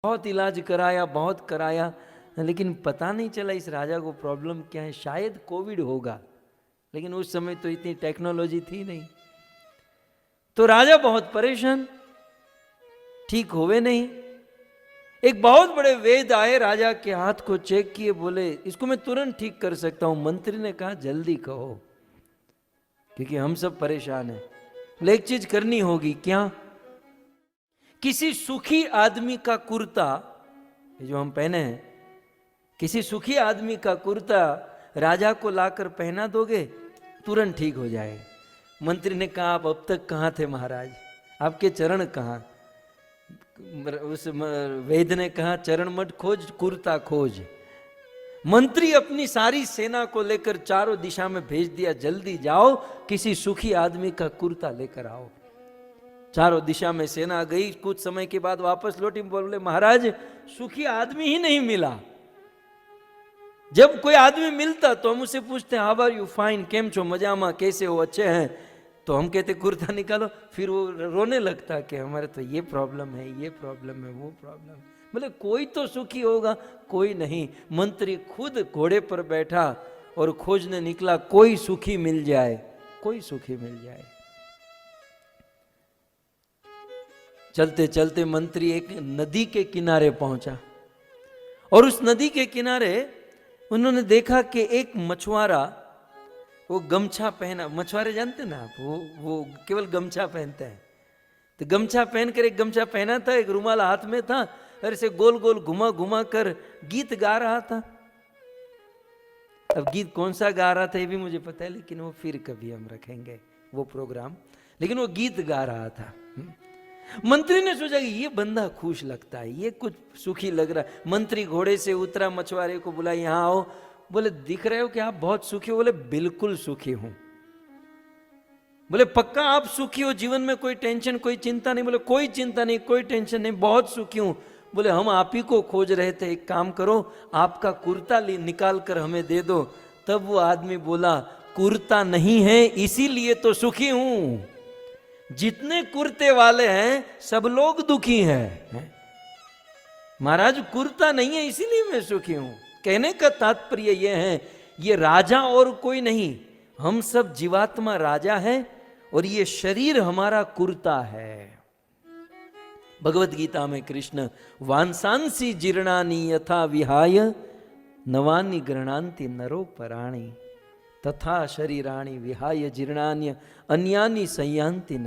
बहुत इलाज कराया, बहुत कराया, लेकिन पता नहीं चला इस राजा को प्रॉब्लम क्या है। शायद कोविड होगा, लेकिन उस समय तो इतनी टेक्नोलॉजी थी नहीं। तो राजा बहुत परेशान, ठीक होवे नहीं। एक बहुत बड़े वैद्य आए, राजा के हाथ को चेक किए, बोले इसको मैं तुरंत ठीक कर सकता हूं। मंत्री ने कहा जल्दी कहो, क्योंकि हम सब परेशान हैं। बोले एक चीज करनी होगी। क्या? किसी सुखी आदमी का कुर्ता, ये जो हम पहने हैं, किसी सुखी आदमी का कुर्ता राजा को लाकर पहना दोगे, तुरंत ठीक हो जाएगा। मंत्री ने कहा आप अब तक कहाँ थे महाराज, आपके चरण कहाँ? उस वैद्य ने कहा चरण मत खोज, कुर्ता खोज। मंत्री अपनी सारी सेना को लेकर चारों दिशा में भेज दिया, जल्दी जाओ किसी सुखी आदमी का कुर्ता लेकर आओ। चारों दिशा में सेना गई। कुछ समय के बाद वापस लौटी, बोले महाराज सुखी आदमी ही नहीं मिला। जब कोई आदमी मिलता तो हम उससे पूछते हाउ आर यू, फाइन, केम छो, मजामा, कैसे हो, अच्छे हैं? तो हम कहते कुर्ता निकालो। फिर वो रोने लगता कि हमारे तो ये प्रॉब्लम है, ये प्रॉब्लम है, वो प्रॉब्लम। बोले कोई तो सुखी होगा, कोई नहीं। मंत्री खुद घोड़े पर बैठा और खोजने निकला, कोई सुखी मिल जाए, कोई सुखी मिल जाए। चलते चलते मंत्री एक नदी के किनारे पहुंचा, और उस नदी के किनारे उन्होंने देखा कि एक मछुआरा, वो गमछा पहना, मछुआरे जानते ना आप, वो केवल गमछा पहनते हैं। तो गमछा पहनकर, एक गमछा पहना था, एक रुमाल हाथ में था, और इसे गोल गोल घुमा घुमा कर गीत गा रहा था। अब गीत कौन सा गा रहा था ये भी मुझे पता है, लेकिन वो फिर कभी हम रखेंगे वो प्रोग्राम। लेकिन वो गीत गा रहा था। मंत्री ने सोचा कि ये बंदा खुश लगता है, ये कुछ सुखी लग रहा है। मंत्री घोड़े से उतरा, मछुआरे को बुला यहां आओ। बोले दिख रहे हो कि आप बहुत सुखी हो? बोले बिल्कुल सुखी हूं। बोले पक्का आप सुखी हो, जीवन में कोई टेंशन, कोई चिंता नहीं? बोले कोई चिंता नहीं, कोई टेंशन नहीं, बहुत सुखी हूं। बोले हम आप ही को खोज रहे थे, एक काम करो आपका कुर्ता निकाल कर हमें दे दो। तब वो आदमी बोला कुर्ता नहीं है इसीलिए तो सुखी हूं, जितने कुर्ते वाले हैं सब लोग दुखी हैं। महाराज कुर्ता नहीं है इसीलिए मैं सुखी हूं। कहने का तात्पर्य यह है, ये राजा और कोई नहीं, हम सब जीवात्मा राजा है, और ये शरीर हमारा कुर्ता है। भगवत गीता में कृष्ण वांसांसी जीर्णानि यथा विहाय नवानि गृह्णान्ति नरो पराणि तथा शरीराणि विहाय जीर्णान्य अन्यानि संयान्ति